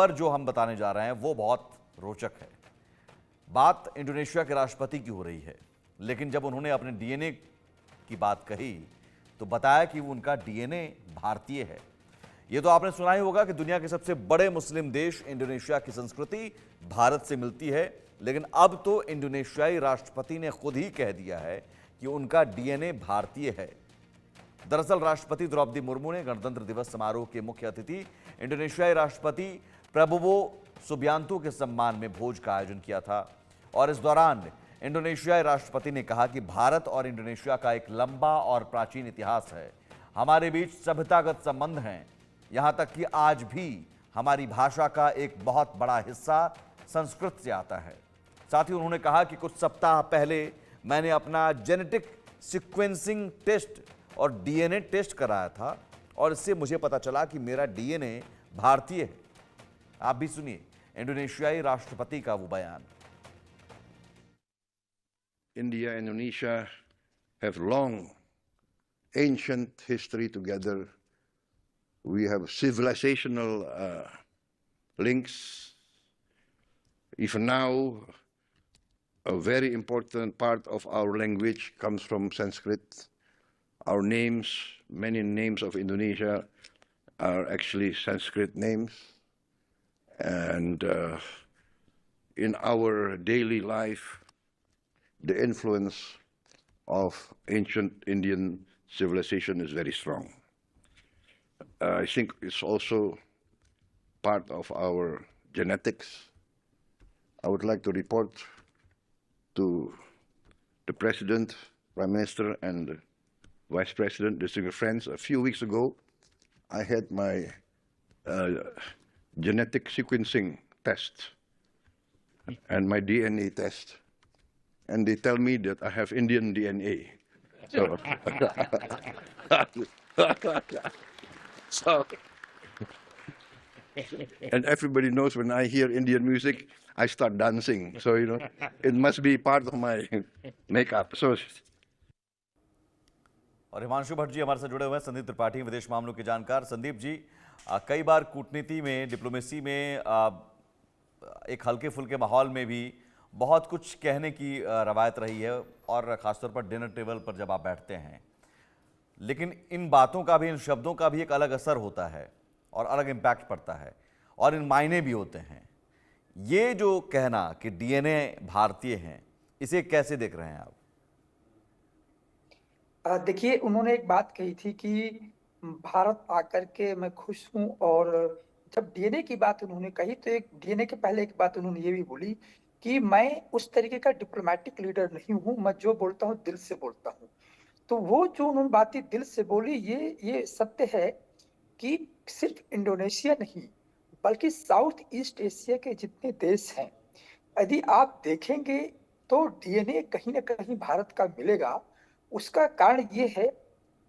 पर जो हम बताने जा रहे हैं वो बहुत रोचक है। बात इंडोनेशिया के राष्ट्रपति की हो रही है, लेकिन जब उन्होंने अपने डीएनए की बात कही तो बताया कि वो उनका डीएनए भारतीय है। ये तो आपने सुना ही होगा कि दुनिया के सबसे बड़े मुस्लिम देश इंडोनेशिया की संस्कृति भारत से मिलती है, लेकिन अब तो इंडोनेशियाई राष्ट्रपति ने खुद ही कह दिया है कि उनका डीएनए भारतीय है। दरअसल राष्ट्रपति द्रौपदी मुर्मू ने गणतंत्र दिवस समारोह के मुख्य अतिथि इंडोनेशियाई राष्ट्रपति प्रबोवो सुबियांतो के सम्मान में भोज का आयोजन किया था और इस दौरान इंडोनेशियाई राष्ट्रपति ने कहा कि भारत और इंडोनेशिया का एक लंबा और प्राचीन इतिहास है। हमारे बीच सभ्यतागत संबंध हैं, यहां तक कि आज भी हमारी भाषा का एक बहुत बड़ा हिस्सा संस्कृत से आता है। साथ ही उन्होंने कहा कि कुछ सप्ताह पहले मैंने अपना जेनेटिक सीक्वेंसिंग टेस्ट और डीएनए टेस्ट कराया था और इससे मुझे पता चला कि मेरा डीएनए भारतीय है। आप भी सुनिए इंडोनेशियाई राष्ट्रपति का वो बयान। India and Indonesia have long, ancient history together. We have civilizational links. Even now, a very important part of our language comes from Sanskrit. Our names, many names of Indonesia are actually Sanskrit names. And in our daily life, the influence of ancient Indian civilization is very strong. I think it's also part of our genetics. I would like to report to the President, Prime Minister, and Vice President, distinguished friends. A few weeks ago, I had my genetic sequencing test and my DNA test. And they tell me that I have Indian DNA. So, so, and everybody knows when I hear Indian music, I start dancing. So, you know, it must be part of my makeup. So, और हिमांशु भट्ट जी हमारे साथ जुड़े हुए हैं, संदीप त्रिपाठी विदेश मामलों के जानकार। संदीप जी, कई बार कूटनीति में, डिप्लोमेसी में एक हल्के फुल्के माहौल में भी बहुत कुछ कहने की रवायत रही है और ख़ासतौर पर डिनर टेबल पर जब आप बैठते हैं, लेकिन इन बातों का भी, इन शब्दों का भी एक अलग असर होता है और अलग इम्पैक्ट पड़ता है और इन मायने भी होते हैं। ये जो कहना कि डीएनए भारतीय हैं, इसे कैसे देख रहे हैं आप? देखिए, उन्होंने एक बात कही थी कि भारत आकर के मैं खुश हूं, और जब डीएनए की बात उन्होंने कही तो एक डीएनए के पहले एक बात उन्होंने ये भी बोली कि मैं उस तरीके का डिप्लोमेटिक लीडर नहीं हूं, मैं जो बोलता हूं दिल से बोलता हूं। तो वो जो उन्होंने बातें दिल से बोली, ये सत्य है कि सिर्फ इंडोनेशिया नहीं बल्कि साउथ ईस्ट एशिया के जितने देश हैं, यदि आप देखेंगे तो डीएनए कहीं ना कहीं भारत का मिलेगा। उसका कारण ये है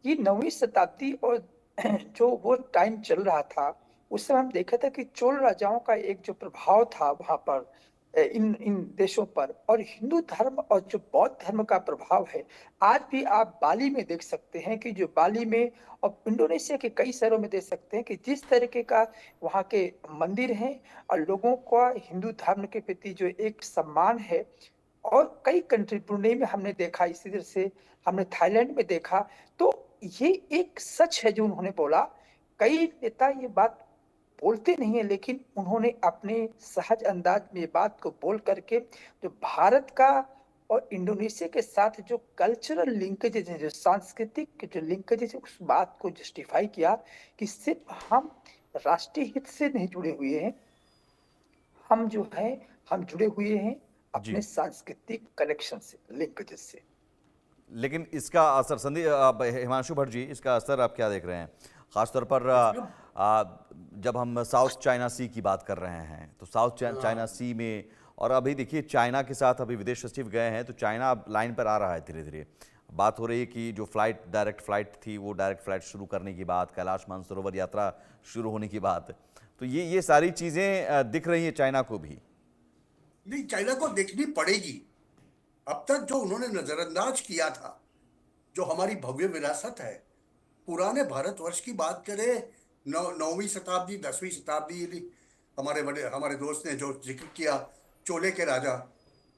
कि 9वीं शताब्दी और जो वो टाइम चल रहा था, उस समय हम देखा था कि चोल राजाओं का एक जो प्रभाव था वहां पर इन इन देशों पर, और हिंदू धर्म और जो बौद्ध धर्म का प्रभाव है। आज भी आप बाली में देख सकते हैं कि जो बाली में और इंडोनेशिया के कई शहरों में देख सकते हैं कि जिस तरीके का वहाँ के मंदिर हैं और लोगों का हिंदू धर्म के प्रति जो एक सम्मान है। और कई कंट्री, ब्रुनेई में हमने देखा, इसी तरह से हमने थाईलैंड में देखा। तो ये एक सच है जो उन्होंने बोला। कई नेता ये बात बोलते नहीं है, लेकिन उन्होंने अपने सहज अंदाज में ये बात को बोल करके जो भारत का और इंडोनेशिया के साथ जो कल्चरल लिंकेजेस हैं, जो सांस्कृतिक जो लिंकेजेस है, उस बात को जस्टिफाई किया कि सिर्फ हम राष्ट्रीय हित से नहीं जुड़े हुए हैं, हम जो है हम जुड़े हुए हैं अपने सांस्कृतिक कनेक्शन से, लिंकेजेस से। लेकिन इसका असर संदीप, हिमांशु भट्ट जी, इसका असर आप क्या देख रहे हैं? खासतौर पर जब हम साउथ चाइना सी की बात कर रहे हैं तो साउथ चाइना सी में, और अभी देखिए चाइना के साथ अभी विदेश सचिव गए हैं तो चाइना अब लाइन पर आ रहा है धीरे धीरे। बात हो रही है कि जो फ्लाइट, डायरेक्ट फ्लाइट थी, वो डायरेक्ट फ्लाइट शुरू करने की बात, कैलाश मानसरोवर यात्रा शुरू होने की बात, तो ये सारी चीज़ें दिख रही है चाइना को भी। नहीं, चाइना को देखनी पड़ेगी। अब तक जो उन्होंने नजरअंदाज किया था, जो हमारी भव्य विरासत है, पुराने भारतवर्ष की बात करें, 9वीं शताब्दी, 10वीं शताब्दी, हमारे दोस्त ने जो जिक्र किया चोले के राजा,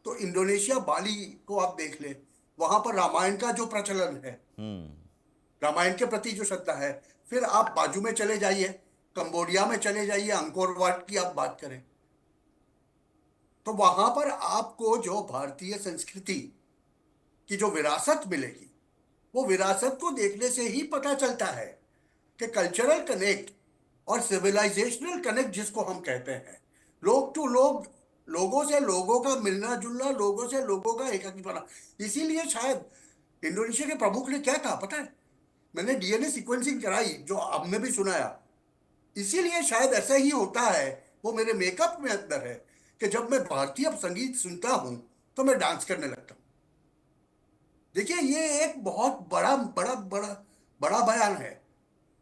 तो इंडोनेशिया बाली को आप देख ले, वहां पर रामायण का जो प्रचलन है, रामायण के प्रति जो श्रद्धा है। फिर आप बाजू में चले जाइए, कंबोडिया में चले जाइए, अंकोर वाट की आप बात करें, तो वहां पर आपको जो भारतीय संस्कृति की जो विरासत मिलेगी, वो विरासत को देखने से ही पता चलता है कि कल्चरल कनेक्ट और सिविलाइजेशनल कनेक्ट जिसको हम कहते हैं, लोग टू लोग, लोगों से लोगों का मिलना जुलना, लोगों से लोगों का एकीकरण। इसीलिए शायद इंडोनेशिया के प्रमुख ने क्या कहा पता है, मैंने डीएनए सीक्वेंसिंग कराई, जो आपने भी सुनाया, इसीलिए शायद ऐसा ही होता है, वो मेरे मेकअप में अंदर है कि जब मैं भारतीय संगीत सुनता हूं तो मैं डांस करने लगता हूं। देखिए, ये एक बहुत बड़ा बड़ा बड़ा बड़ा बयान है,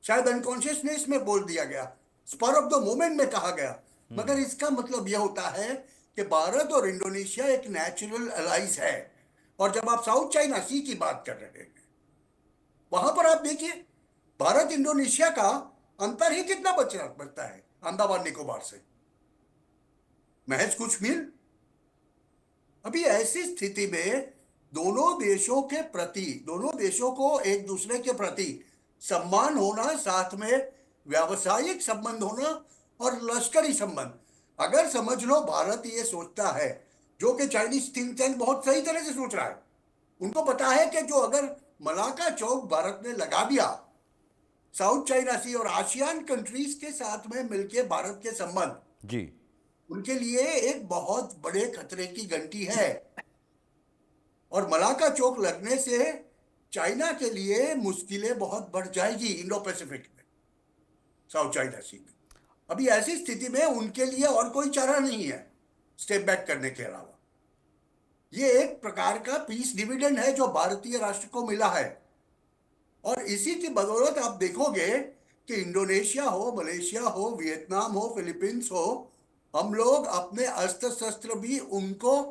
शायद अनकॉन्शियसनेस में बोल दिया गया, स्पर ऑफ द मोमेंट में कहा गया, मगर इसका मतलब यह होता है कि भारत और इंडोनेशिया एक नेचुरल अलाइज है। और जब आप साउथ चाइना सी की बात कर रहे हैं, वहां पर आप देखिए भारत इंडोनेशिया का अंतर ही कितना बचता है अंडमान निकोबार से, महज कुछ मील। अभी ऐसी स्थिति में दोनों देशों के प्रति, दोनों देशों को एक दूसरे के प्रति सम्मान होना, साथ में व्यावसायिक संबंध होना और लश्करी संबंध। अगर समझ लो भारत ये सोचता है, जो कि चाइनीज थिंक टैंक बहुत सही तरह से सोच रहा है, उनको पता है कि जो अगर मलाका चौक भारत ने लगा दिया, साउथ चाइना सी और आसियान कंट्रीज के साथ में मिलकर भारत के संबंध जी, उनके लिए एक बहुत बड़े खतरे की घंटी है। और मलाका चौक लगने से चाइना के लिए मुश्किलें बहुत बढ़ जाएगी इंडो पैसिफिक में, साउथ चाइना सी में। अभी ऐसी स्थिति में उनके लिए और कोई चारा नहीं है स्टेप बैक करने के अलावा। ये एक प्रकार का पीस डिविडेंड है जो भारतीय राष्ट्र को मिला है, और इसी की बदौलत आप देखोगे कि इंडोनेशिया हो, मलेशिया हो, वियतनाम हो, फिलीपींस हो, हम लोग अपने अस्त्र शस्त्र भी उनको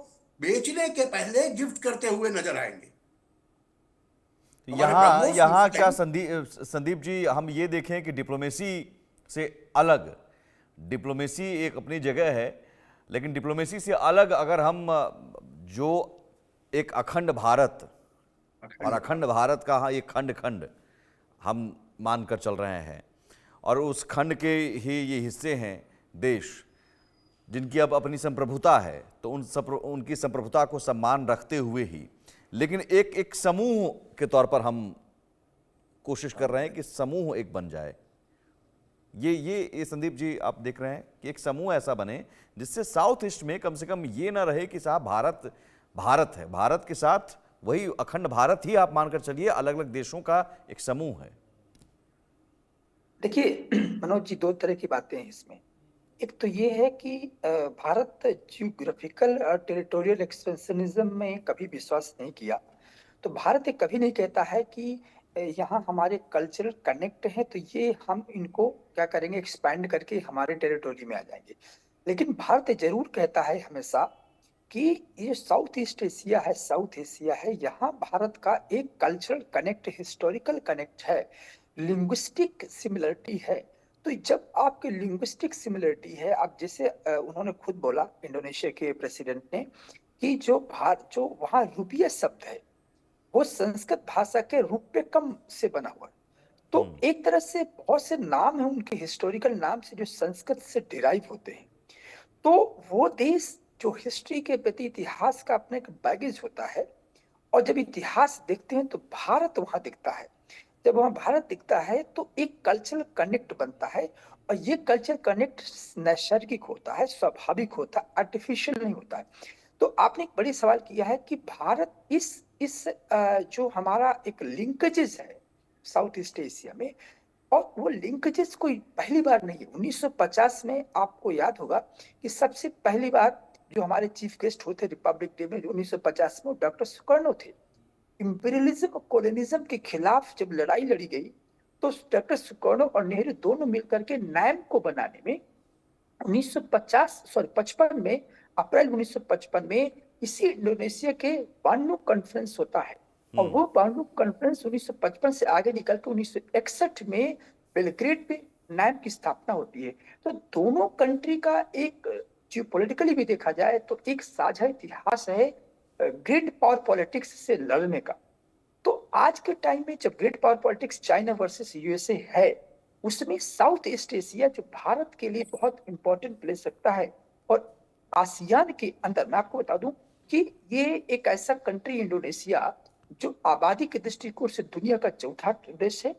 बेचने के पहले गिफ्ट करते हुए नजर आएंगे। हमारे यहाँ ब्रह्मोस यहाँ उस क्या टाइम- संदीप जी, हम ये देखें कि डिप्लोमेसी से अलग, डिप्लोमेसी एक अपनी जगह है, लेकिन डिप्लोमेसी से अलग अगर हम जो एक अखंड भारत, और अखंड भारत का हाँ, एक खंड खंड हम मानकर चल रहे हैं, और उस खंड के ही ये हिस्से हैं देश जिनकी अब अपनी संप्रभुता है, तो उनकी संप्रभुता को सम्मान रखते हुए ही, लेकिन एक समूह के तौर पर हम कोशिश कर रहे हैं कि समूह एक बन जाए। ये संदीप जी आप देख रहे हैं कि एक समूह ऐसा बने जिससे साउथ ईस्ट में कम से कम ये ना रहे कि साहब भारत भारत है, भारत के साथ वही अखंड भारत ही आप मानकर चलिए, अलग अलग देशों का एक समूह है। देखिए मनोज जी, दो तरह की बातें हैं इसमें। एक तो ये है कि भारत जियोग्राफिकल और टेरिटोरियल एक्सपेंशनिज्म में कभी विश्वास नहीं किया। तो भारत ये कभी नहीं कहता है कि यहाँ हमारे कल्चरल कनेक्ट है तो ये हम इनको क्या करेंगे, एक्सपैंड करके हमारे टेरिटोरी में आ जाएंगे। लेकिन भारत जरूर कहता है हमेशा कि ये साउथ ईस्ट एशिया है, साउथ एशिया है, यहाँ भारत का एक कल्चरल कनेक्ट, हिस्टोरिकल कनेक्ट है, लिंग्विस्टिक सिमिलरिटी है। तो जब आपके लिंग्विस्टिक सिमिलरिटी है, आप जैसे उन्होंने खुद बोला इंडोनेशिया के प्रेसिडेंट ने कि जो वहाँ रुपया शब्द है वो संस्कृत भाषा के रुप्यकम से बना हुआ है। तो एक तरह से बहुत से नाम है उनके हिस्टोरिकल नाम से जो संस्कृत से डिराइव होते हैं। तो वो देश जो हिस्ट्री के प्रति, इतिहास का अपने एक बैगेज होता है, और जब इतिहास देखते हैं तो भारत वहां दिखता है। जब वहां भारत दिखता है तो एक कल्चरल कनेक्ट बनता है, और ये कल्चर कनेक्ट नैसर्गिक होता है, स्वाभाविक होता है, आर्टिफिशियल नहीं होता है। तो आपने एक बड़ी सवाल किया है कि भारत इस जो हमारा एक लिंकेजेस है साउथ ईस्ट एशिया में, और वो लिंकेजेस कोई पहली बार नहीं है। 1950 में आपको याद होगा कि सबसे पहली बार जो हमारे चीफ गेस्ट होते रिपब्लिक डे में 1950 में, डॉक्टर सुकर्णो थे। इंपीरियलिज्म और कोलोनिज्म के खिलाफ जब लड़ाई लड़ी गई तो डॉक्टर सुकर्णो और नेहरू दोनों मिलकर के नैम को बनाने में 55 में, अप्रैल 1955 में इसी इंडोनेशिया के बांडुंग कॉन्फ्रेंस होता है। और वो बांडुंग कॉन्फ्रेंस 1955 से आगे निकल के 1961 में बेलग्रेड में नैम की स्थापना होती है। तो दोनों कंट्री का एक जो पॉलिटिकली भी देखा जाए तो एक साझा इतिहास है ग्रिड पावर पॉलिटिक्स से लड़ने का। तो आज के टाइम में जब grid power politics China versus USA है, उसमें साउथ ईस्ट एशिया जो भारत के लिए बहुत इंपॉर्टेंट प्लेस रखता है, और आसियान के अंदर मैं आपको बता दूं कि ये एक ऐसा कंट्री इंडोनेशिया जो आबादी के दृष्टिकोण से दुनिया का चौथा देश है,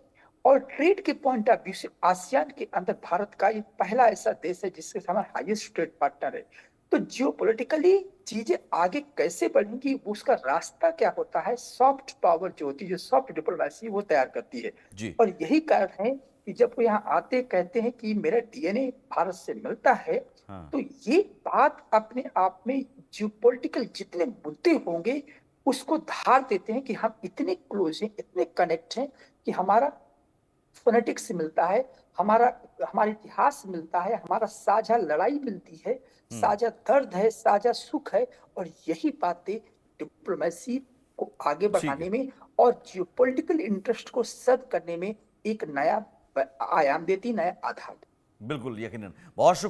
और ट्रेड के पॉइंट ऑफ व्यू से आसियान के अंदर भारत का ये पहला ऐसा देश है जिसके साथ हमारा हाईएस्ट ट्रेड पार्टनर है। तो जियोपॉलिटिकली चीजें आगे कैसे बढ़ेंगी, उसका रास्ता क्या होता है, सॉफ्ट पावर जो होती है, जो सॉफ्ट डिप्लोमेसी वो तैयार करती है। जी। और यही कारण है कि जब वो यहाँ आते कहते हैं कि मेरा डीएनए भारत से मिलता है, हाँ। तो ये बात अपने आप में जियोपॉलिटिकल जितने मुद्दे होंगे उसको धार देते हैं कि हम इतने क्लोज हैं, इतने कनेक्ट हैं कि हमारा फोनेटिक्स से मिलता है, हमारा इतिहास से मिलता है, हमारा साझा लड़ाई मिलती है, साझा दर्द है, साझा सुख है, और यही बातें डिप्लोमेसी को आगे ठीक बढ़ाने है। में और जियोपॉलिटिकल इंटरेस्ट को सर्व करने में एक नया आयाम देती, नया आधार। बिल्कुल, यकीनन। बहुत शुक्रिया।